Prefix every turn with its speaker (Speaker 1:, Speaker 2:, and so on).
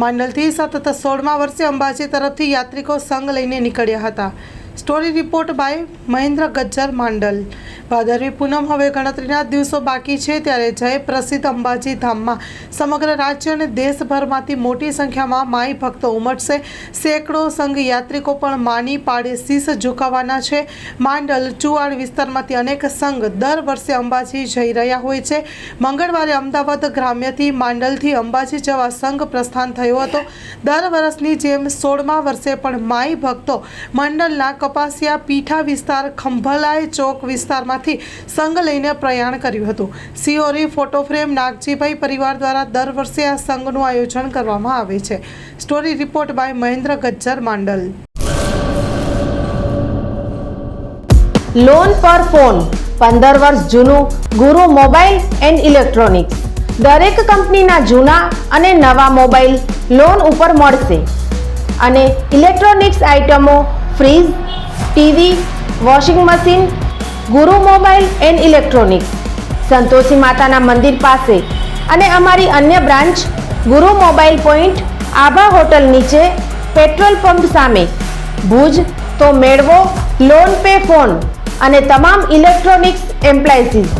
Speaker 1: માંડલથી સતત 16મા વર્ષે અંબાજી તરફથી યાત્રિકો સંઘ લઈને નીકળ્યા હતા। Story report by Mahendra Gajjar Mandal. Bhadarvi Poonam હવે ગણતરીના દિવસો બાકી છે ત્યારે જય પ્રસિદ્ધ અંબાજી ધામમાં સમગ્ર રાજ્ય અને દેશભરમાંથી મોટી સંખ્યામાં માઈ ભક્તો ઉમટશે। સેંકડો સંઘ યાત્રિકો પણ માની પાડે શીશ ઝુકાવવાના છે। માંડલ ચુવાડ વિસ્તારમાંથી અનેક સંઘ દર વર્ષે અંબાજી જઈ રહ્યા હોય છે। મંગળવારે અમદાવાદ ગ્રામ્યથી માંડલથી અંબાજી જવા સંઘ પ્રસ્થાન થયો હતો। દર વર્ષની જેમ 16મા વર્ષે પણ માઈ ભક્તો મંડલના કપાસિયા પીઠા વિસ્તાર ખંભલાય ચોક વિસ્તારમાંથી સંઘ લઈને પ્રયાણ કર્યું હતું। સિયોરી ફોટો ફ્રેમ નાગજીભાઈ પરિવાર દ્વારા દર વર્ષે આ સંઘનું આયોજન કરવામાં આવે છે। Story report by Mahendra Gajjar Mandal.
Speaker 2: Loan પર ફોન 15 વર્ષ જૂનું ગુરુ મોબાઈલ એન્ડ ઇલેક્ટ્રોનિક્સ। દરેક કંપનીના જૂના અને નવા મોબાઈલ લોન ઉપર મળશે અને ઇલેક્ટ્રોનિક્સ આઇટમો ફ્રીજ, ટીવી, વોશિંગ મશીન। ગુરુ મોબાઈલ એન્ડ ઇલેક્ટ્રોનિક્સ સંતોષી માતાના મંદિર પાસે અને અમારી અન્ય બ્રાન્ચ ગુરુ મોબાઈલ પોઈન્ટ આભા હોટલ નીચે પેટ્રોલ પંપ સામે ભુજ। તો મેળવો લોન પે ફોન અને તમામ ઇલેક્ટ્રોનિક્સ એપ્લાયન્સીસ।